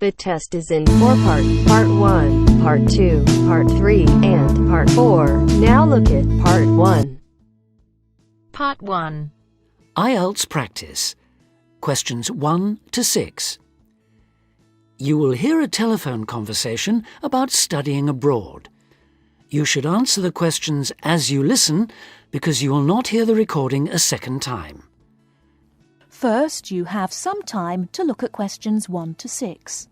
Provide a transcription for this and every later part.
rapid test is in 4 parts. Part 1, Part 2, Part 3, and Part 4. Now look at Part 1. Part 1. Ielts practice. Questions 1 to 6. You will hear a telephone conversation about studying abroad. You should answer the questions as you listen because you will not hear the recording a second time. First, you have some time to look at questions 1 to 6.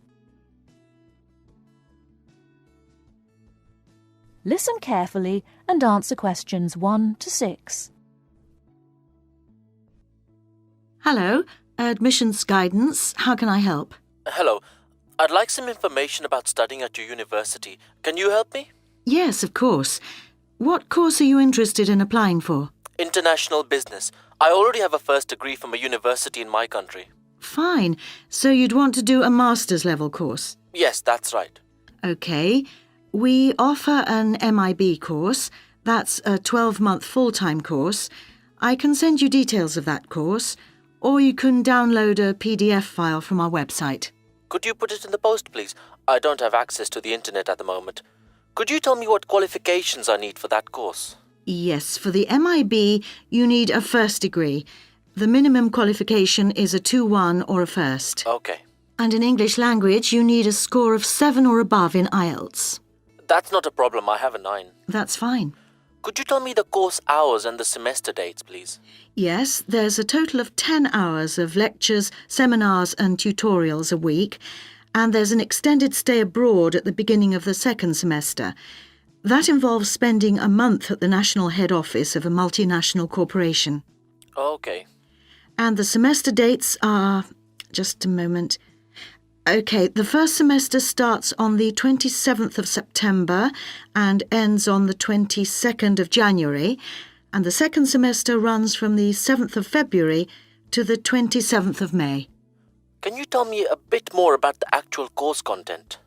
Listen carefully and answer questions 1 to 6. Hello, admissions guidance. How can I help? Hello. I'd like some information about studying at your university. Can you help me? Yes, of course. What course are you interested in applying for? International business. I already have a first degree from a university in my country. Fine. So you'd want to do a master's level course? Yes, that's right. OK. We offer an MIB course. That's a 12-month full-time course. I can send you details of that course, or you can download a PDF file from our website. Could you put it in the post, please? I don't have access to the internet at the moment. Could you tell me what qualifications I need for that course? Yes, for the MIB, you need a first degree. The minimum qualification is a 2-1 or a first. OK. And in English language, you need a score of 7 or above in Ielts. That's not a problem. I have a 9. That's fine. Could you tell me the course hours and the semester dates, please? Yes, there's a total of 10 hours of lectures, seminars and tutorials a week, and there's an extended stay abroad at the beginning of the second semester. That involves spending a month at the national head office of a multinational corporation. OK. And the semester dates are... just a moment. OK, the first semester starts on the 27th of September and ends on the 22nd of January, and the second semester runs from the 7th of February to the 27th of May. Can you tell me a bit more about the actual course content?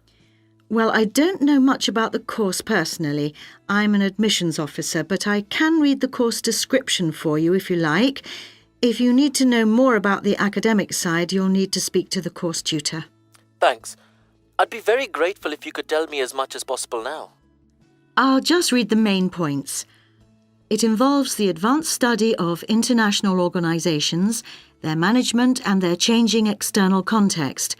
Well, I don't know much about the course personally. I'm an admissions officer, but I can read the course description for you if you like. If you need to know more about the academic side, you'll need to speak to the course tutor. Thanks. I'd be very grateful if you could tell me as much as possible now. I'll just read the main points. It involves the advanced study of international organisations, their management and their changing external context.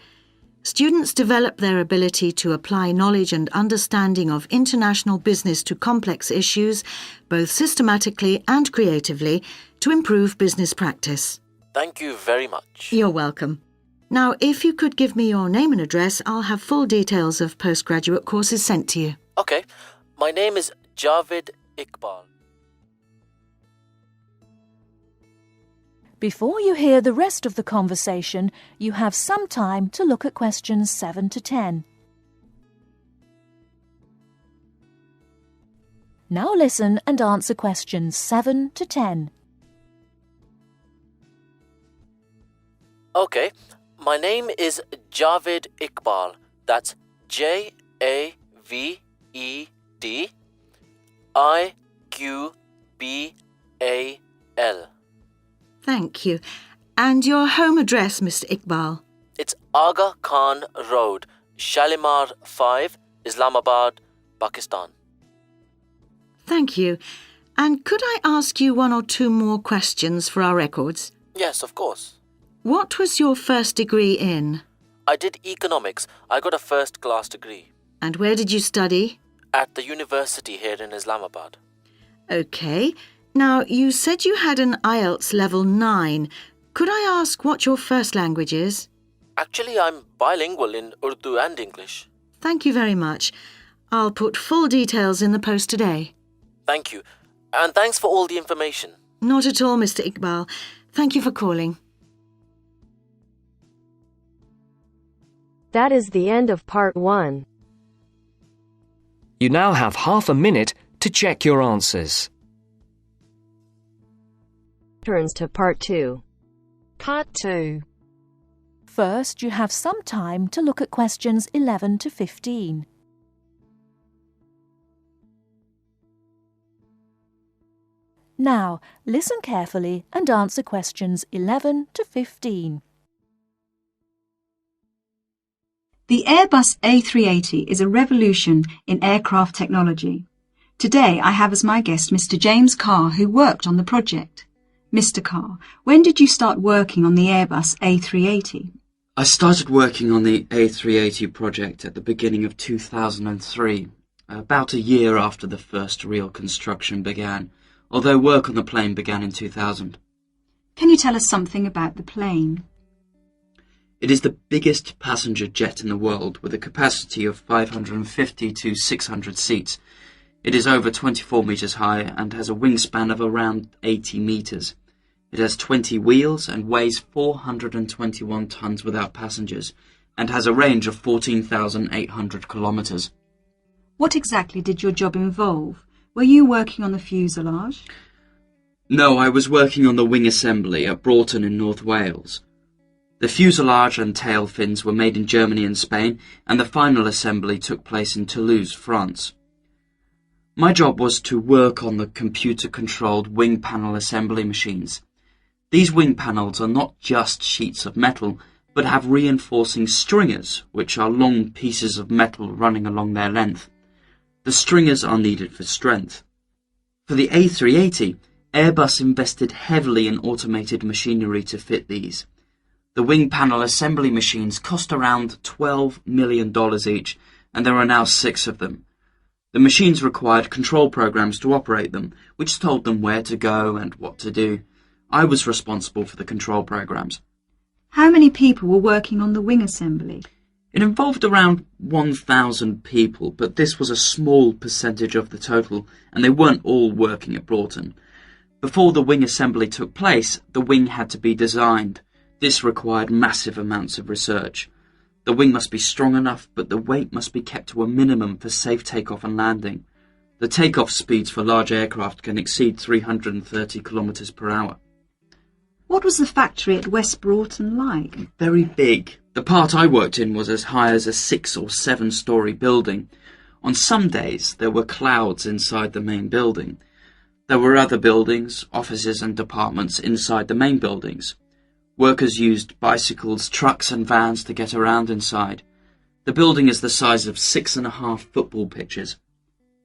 Students develop their ability to apply knowledge and understanding of international business to complex issues, both systematically and creatively, to improve business practice. Thank you very much. You're welcome. Now, if you could give me your name and address, I'll have full details of postgraduate courses sent to you. OK. My name is Javed Iqbal. Before you hear the rest of the conversation, you have some time to look at questions 7 to 10. Now listen and answer questions 7 to 10. OK. My name is Javed Iqbal. That's Javed Iqbal. Thank you. And your home address, Mr. Iqbal? It's Aga Khan Road, Shalimar 5, Islamabad, Pakistan. Thank you. And could I ask you 1 or 2 more questions for our records? Yes, of course. What was your first degree in? I did economics. I got a first-class degree. And where did you study? At the university here in Islamabad. OK. Now, you said you had an Ielts level 9. Could I ask what your first language is? Actually, I'm bilingual in Urdu and English. Thank you very much. I'll put full details in the post today. Thank you. And thanks for all the information. Not at all, Mr. Iqbal. Thank you for calling. That is the end of Part 1. You now have half a minute to check your answers. Turns to Part 2. Part 2. First, you have some time to look at questions 11 to 15. Now, listen carefully and answer questions 11 to 15. The Airbus A380 is a revolution in aircraft technology. Today I have as my guest Mr. James Carr, who worked on the project. Mr. Carr, when did you start working on the Airbus A380? I started working on the A380 project at the beginning of 2003, about a year after the first real construction began, although work on the plane began in 2000. Can you tell us something about the plane? It is the biggest passenger jet in the world, with a capacity of 550 to 600 seats. It is over 24 metres high and has a wingspan of around 80 metres. It has 20 wheels and weighs 421 tonnes without passengers, and has a range of 14,800 kilometres. What exactly did your job involve? Were you working on the fuselage? No, I was working on the wing assembly at Broughton in North Wales. The fuselage and tail fins were made in Germany and Spain, and the final assembly took place in Toulouse, France. My job was to work on the computer-controlled wing panel assembly machines. These wing panels are not just sheets of metal, but have reinforcing stringers, which are long pieces of metal running along their length. The stringers are needed for strength. For the A380, Airbus invested heavily in automated machinery to fit these. The wing panel assembly machines cost around $12 million each, and there are now 6 of them. The machines required control programs to operate them, which told them where to go and what to do. I was responsible for the control programs. How many people were working on the wing assembly? It involved around 1,000 people, but this was a small percentage of the total, and they weren't all working at Broughton. Before the wing assembly took place, the wing had to be designed. This required massive amounts of research. The wing must be strong enough, but the weight must be kept to a minimum for safe takeoff and landing. The takeoff speeds for large aircraft can exceed 330 kilometers per hour. What was the factory at West Broughton like? Very big. The part I worked in was as high as a 6 or 7 story building. On some days, there were clouds inside the main building. There were other buildings, offices and departments inside the main buildings. Workers used bicycles, trucks and vans to get around inside. The building is the size of 6.5 football pitches.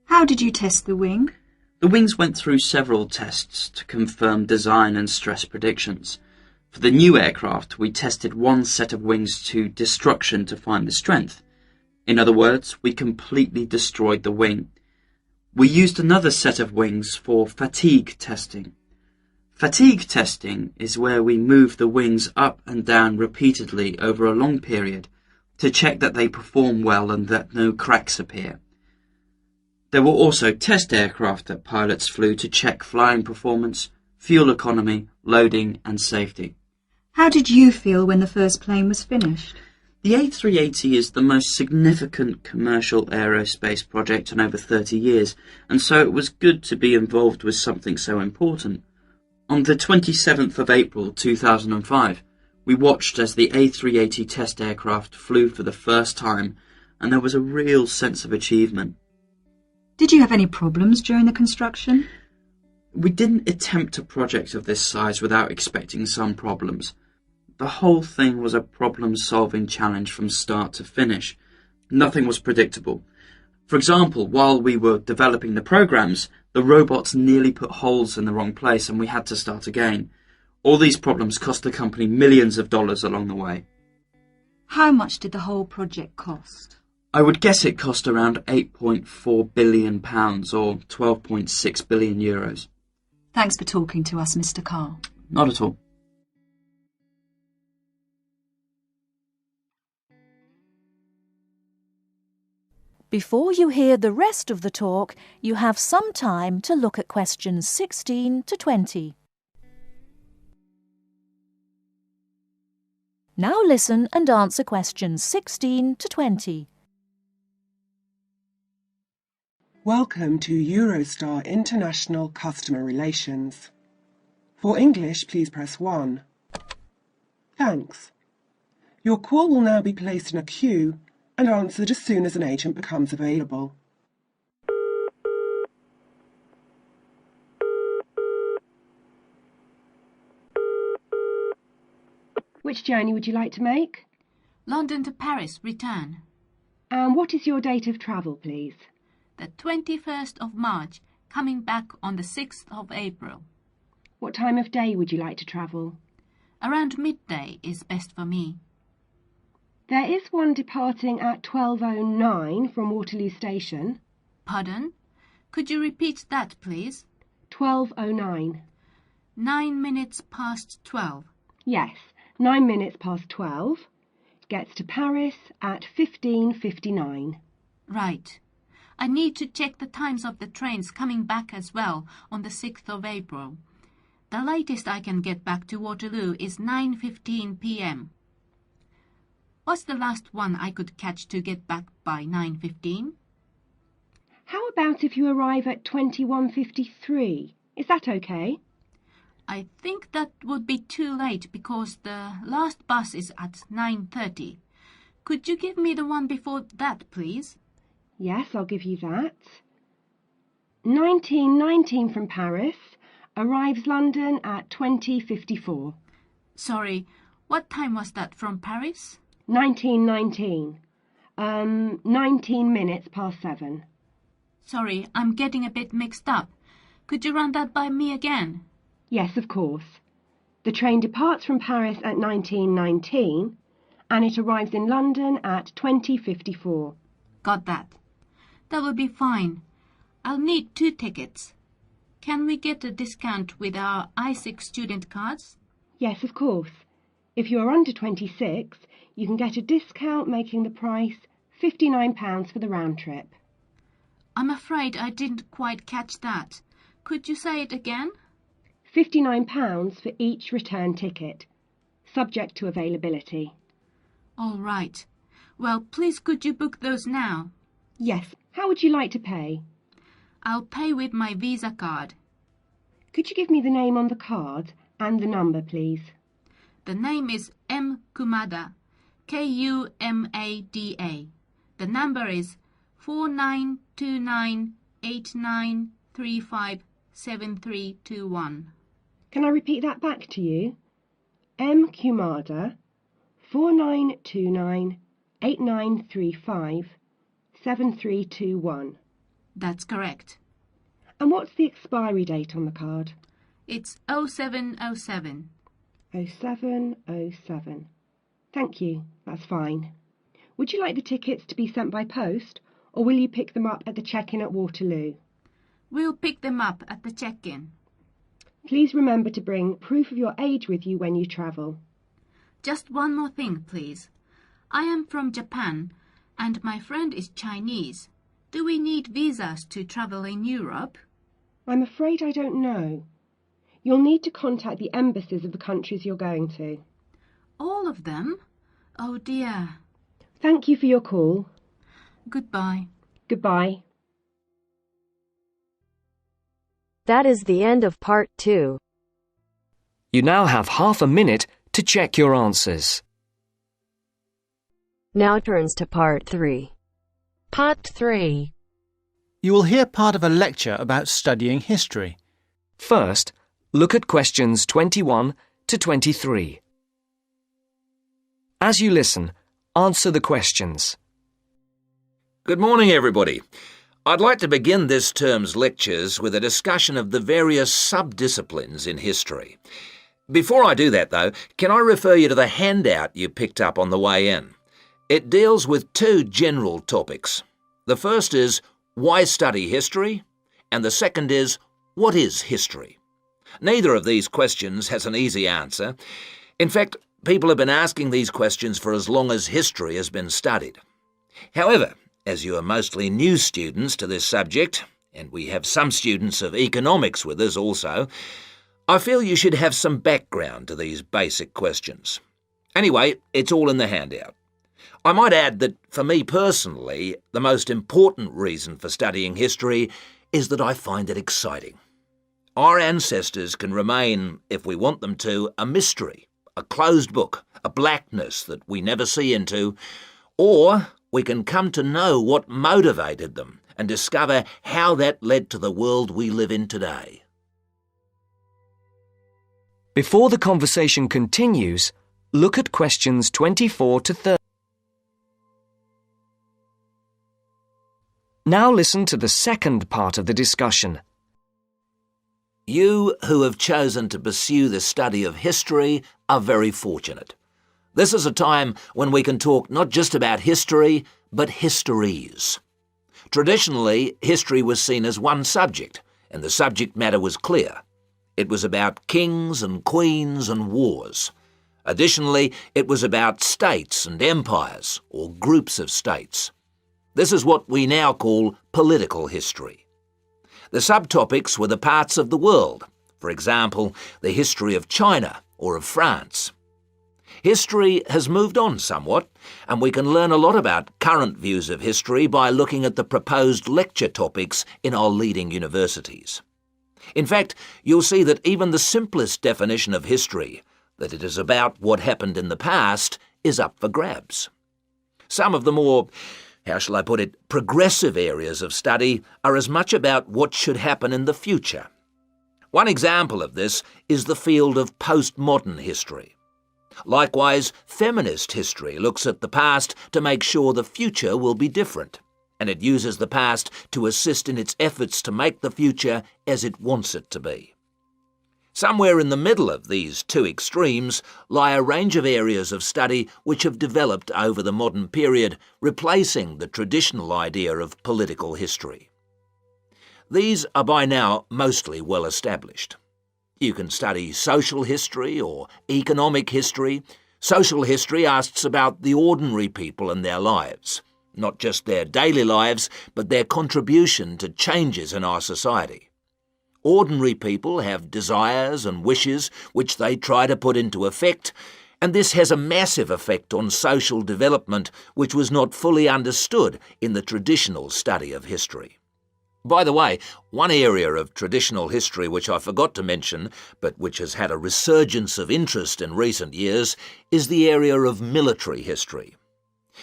How did you test the wing? The wings went through several tests to confirm design and stress predictions. For the new aircraft, we tested one set of wings to destruction to find the strength. In other words, we completely destroyed the wing. We used another set of wings for fatigue testing. Fatigue testing is where we move the wings up and down repeatedly over a long period to check that they perform well and that no cracks appear. There were also test aircraft that pilots flew to check flying performance, fuel economy, loading and safety. How did you feel when the first plane was finished? The A380 is the most significant commercial aerospace project in over 30 years, and so it was good to be involved with something so important. On the 27th of April 2005, we watched as the A380 test aircraft flew for the first time, and there was a real sense of achievement. Did you have any problems during the construction? We didn't attempt a project of this size without expecting some problems. The whole thing was a problem-solving challenge from start to finish. Nothing was predictable. For example, while we were developing the programs, the robots nearly put holes in the wrong place and we had to start again. All these problems cost the company millions of dollars along the way. How much did the whole project cost? I would guess it cost around £8.4 billion or 12.6 billion euros. Thanks for talking to us, Mr. Carr. Not at all. Before you hear the rest of the talk, you have some time to look at questions 16 to 20. Now listen and answer questions 16 to 20. Welcome to Eurostar International Customer Relations. For English, please press 1. Thanks. Your call will now be placed in a queue and answered as soon as an agent becomes available. Which journey would you like to make? London to Paris, return. And what is your date of travel, please? The 21st of March, coming back on the 6th of April. What time of day would you like to travel? Around midday is best for me. There is one departing at 12:09 from Waterloo Station. Pardon? Could you repeat that, please? 12:09. 9 minutes past 12. Yes, 9 minutes past 12. Gets to Paris at 15:59. Right. I need to check the times of the trains coming back as well on the 6th of April. The latest I can get back to Waterloo is 9:15 p.m. What's the last one I could catch to get back by 9:15? How about if you arrive at 21:53? Is that okay? I think that would be too late because the last bus is at 9:30. Could you give me the one before that, please? Yes, I'll give you that. 1919 from Paris, arrives London at 20:54. Sorry, what time was that from Paris? 1919. 19 minutes past 7. Sorry, I'm getting a bit mixed up. Could you run that by me again? Yes, of course. The train departs from Paris at 1919 and it arrives in London at 20:54. Got that. That will be fine. I'll need 2 tickets. Can we get a discount with our I6 student cards? Yes, of course. If you are under 26, you can get a discount making the price £59 for the round trip. I'm afraid I didn't quite catch that. Could you say it again? £59 for each return ticket, subject to availability. All right. Well, please could you book those now? Yes. How would you like to pay? I'll pay with my Visa card. Could you give me the name on the card and the number, please? The name is M. Kumada, Kumada. The number is 492989357321. Can I repeat that back to you? M. Kumada, 492989357321. That's correct. And what's the expiry date on the card? It's 0707. 0707. Thank you, that's fine. Would you like the tickets to be sent by post, or will you pick them up at the check-in at Waterloo? We'll pick them up at the check-in. Please remember to bring proof of your age with you when you travel. Just one more thing, please. I am from Japan, and my friend is Chinese. Do we need visas to travel in Europe? I'm afraid I don't know. You'll need to contact the embassies of the countries you're going to. All of them? Oh dear. Thank you for your call. Goodbye. Goodbye. That is the end of part 2. You now have half a minute to check your answers. Now turns to part 3. Part 3. You will hear part of a lecture about studying history. First, look at questions 21 to 23. As you listen, answer the questions. Good morning, everybody. I'd like to begin this term's lectures with a discussion of the various sub-disciplines in history. Before I do that, though, can I refer you to the handout you picked up on the way in? It deals with 2 general topics. The first is, why study history? And the second is, what is history? Neither of these questions has an easy answer. In fact, people have been asking these questions for as long as history has been studied. However, as you are mostly new students to this subject, and we have some students of economics with us also, I feel you should have some background to these basic questions. Anyway, it's all in the handout. I might add that, for me personally, the most important reason for studying history is that I find it exciting. Our ancestors can remain, if we want them to, a mystery, a closed book, a blackness that we never see into, or we can come to know what motivated them and discover how that led to the world we live in today. Before the conversation continues, look at questions 24 to 30. Now listen to the second part of the discussion. You who have chosen to pursue the study of history are very fortunate. This is a time when we can talk not just about history, but histories. Traditionally, history was seen as one subject, and the subject matter was clear. It was about kings and queens and wars. Additionally, it was about states and empires, or groups of states. This is what we now call political history. The subtopics were the parts of the world, for example, the history of China or of France. History has moved on somewhat, and we can learn a lot about current views of history by looking at the proposed lecture topics in our leading universities. In fact, you'll see that even the simplest definition of history, that it is about what happened in the past, is up for grabs. Some of the more, how shall I put it, progressive areas of study are as much about what should happen in the future. One example of this is the field of postmodern history. Likewise, feminist history looks at the past to make sure the future will be different, and it uses the past to assist in its efforts to make the future as it wants it to be. Somewhere in the middle of these two extremes lie a range of areas of study which have developed over the modern period, replacing the traditional idea of political history. These are by now mostly well established. You can study social history or economic history. Social history asks about the ordinary people and their lives, not just their daily lives, but their contribution to changes in our society. Ordinary people have desires and wishes which they try to put into effect, and this has a massive effect on social development which was not fully understood in the traditional study of history. By the way, one area of traditional history which I forgot to mention, but which has had a resurgence of interest in recent years, is the area of military history.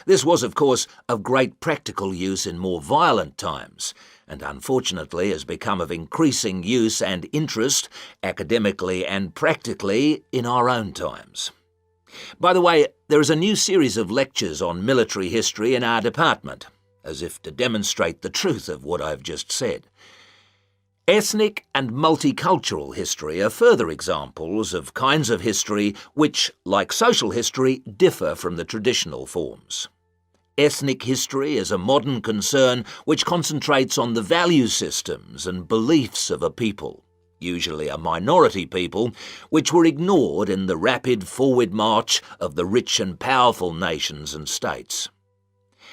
This was, of course, of great practical use in more violent times, and unfortunately has become of increasing use and interest, academically and practically, in our own times. By the way, there is a new series of lectures on military history in our department, as if to demonstrate the truth of what I've just said. Ethnic and multicultural history are further examples of kinds of history which, like social history, differ from the traditional forms. Ethnic history is a modern concern which concentrates on the value systems and beliefs of a people, usually a minority people, which were ignored in the rapid forward march of the rich and powerful nations and states.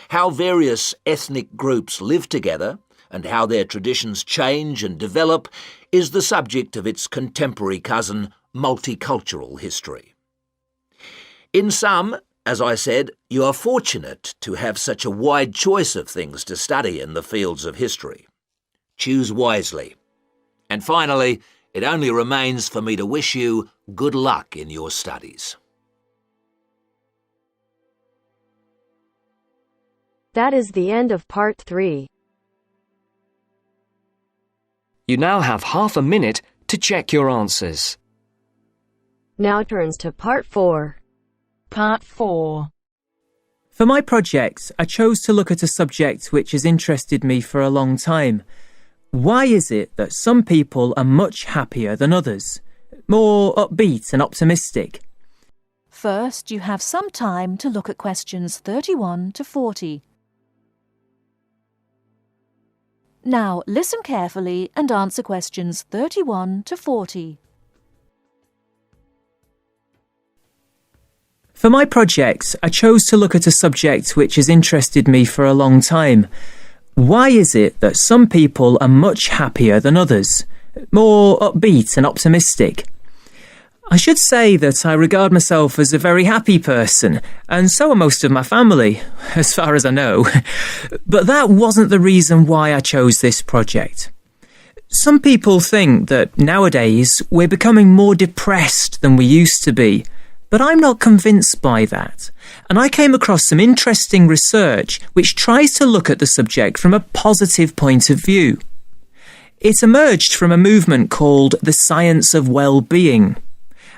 How various ethnic groups live together and how their traditions change and develop is the subject of its contemporary cousin, multicultural history. In sum, as I said, you are fortunate to have such a wide choice of things to study in the fields of history. Choose wisely. And finally, it only remains for me to wish you good luck in your studies. That is the end of part 3. You now have half a minute to check your answers. Now turns to part 4. Part 4. For my project, I chose to look at a subject which has interested me for a long time. Why is it that some people are much happier than others? More upbeat and optimistic? First, you have some time to look at questions 31 to 40. Now, listen carefully and answer questions 31 to 40. For my project, I chose to look at a subject which has interested me for a long time. Why is it that some people are much happier than others? More upbeat and optimistic? I should say that I regard myself as a very happy person, and so are most of my family, as far as I know. But that wasn't the reason why I chose this project. Some people think that nowadays we're becoming more depressed than we used to be, but I'm not convinced by that. And I came across some interesting research which tries to look at the subject from a positive point of view. It emerged from a movement called the science of well-being.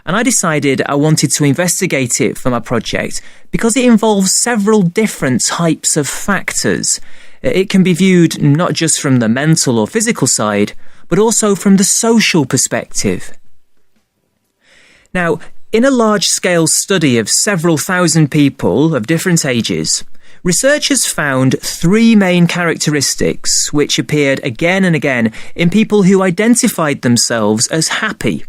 And I decided I wanted to investigate it for my project because it involves several different types of factors. It can be viewed not just from the mental or physical side, but also from the social perspective. Now, in a large-scale study of several thousand people of different ages, researchers found 3 main characteristics which appeared again and again in people who identified themselves as happy.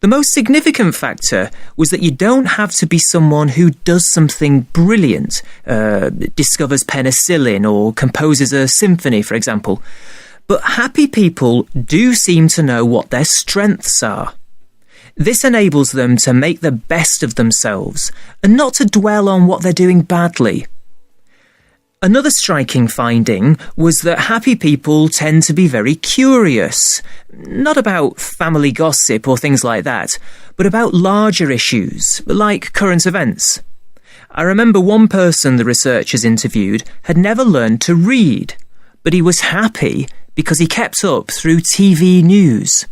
The most significant factor was that you don't have to be someone who does something brilliant, discovers penicillin or composes a symphony, for example. But happy people do seem to know what their strengths are. This enables them to make the best of themselves and not to dwell on what they're doing badly. Another striking finding was that happy people tend to be very curious, not about family gossip or things like that, but about larger issues, like current events. I remember one person the researchers interviewed had never learned to read, but he was happy because he kept up through TV news.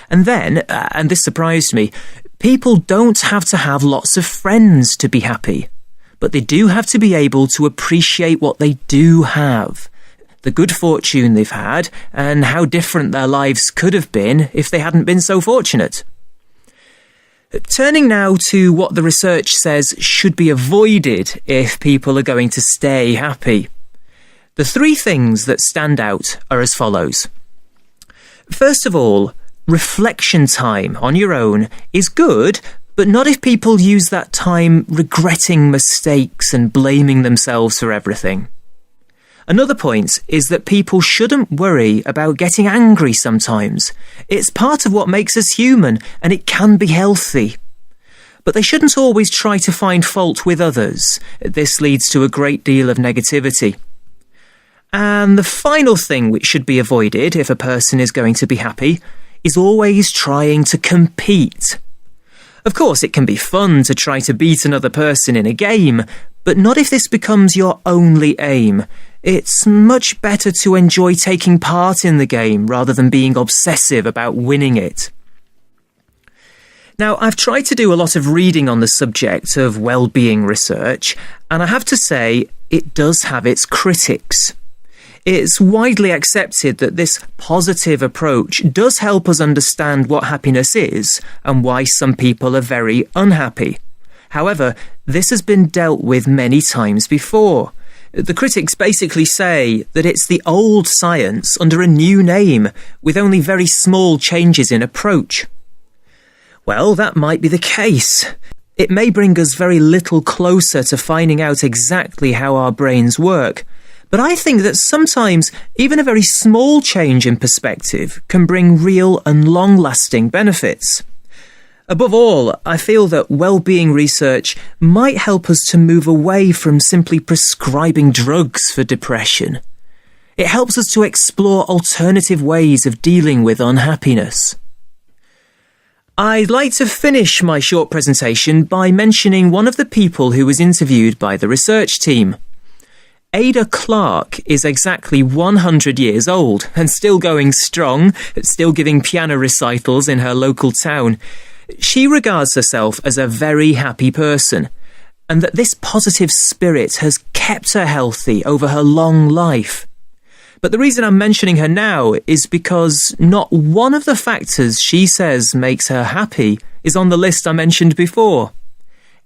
And then, and this surprised me, people don't have to have lots of friends to be happy, but they do have to be able to appreciate what they do have, the good fortune they've had, and how different their lives could have been if they hadn't been so fortunate. Turning now to what the research says should be avoided if people are going to stay happy. The 3 things that stand out are as follows. First of all, reflection time on your own is good, but not if people use that time regretting mistakes and blaming themselves for everything. Another point is that people shouldn't worry about getting angry sometimes. It's part of what makes us human, and it can be healthy. But they shouldn't always try to find fault with others. This leads to a great deal of negativity. And the final thing which should be avoided if a person is going to be happy is always trying to compete. Of course, it can be fun to try to beat another person in a game, but not if this becomes your only aim. It's much better to enjoy taking part in the game rather than being obsessive about winning it. Now, I've tried to do a lot of reading on the subject of well-being research, and I have to say it does have its critics. It's widely accepted that this positive approach does help us understand what happiness is and why some people are very unhappy. However, this has been dealt with many times before. The critics basically say that it's the old science under a new name, with only very small changes in approach. Well, that might be the case. It may bring us very little closer to finding out exactly how our brains work. But I think that sometimes even a very small change in perspective can bring real and long-lasting benefits. Above all, I feel that well-being research might help us to move away from simply prescribing drugs for depression. It helps us to explore alternative ways of dealing with unhappiness. I'd like to finish my short presentation by mentioning one of the people who was interviewed by the research team. Ada Clark is exactly 100 years old and still going strong, still giving piano recitals in her local town. She regards herself as a very happy person, and that this positive spirit has kept her healthy over her long life. But the reason I'm mentioning her now is because not one of the factors she says makes her happy is on the list I mentioned before.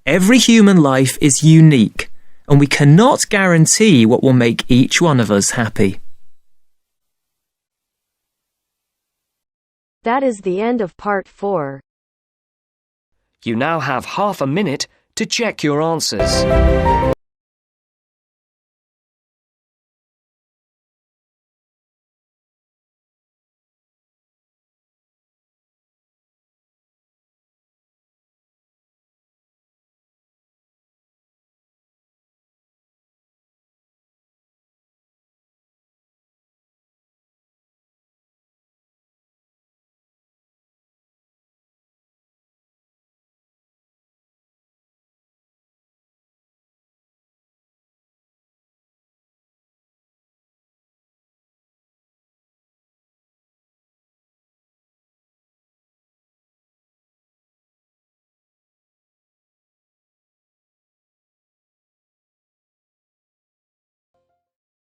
Every human life is unique, and we cannot guarantee what will make each one of us happy. That is the end of part 4. You now have half a minute to check your answers.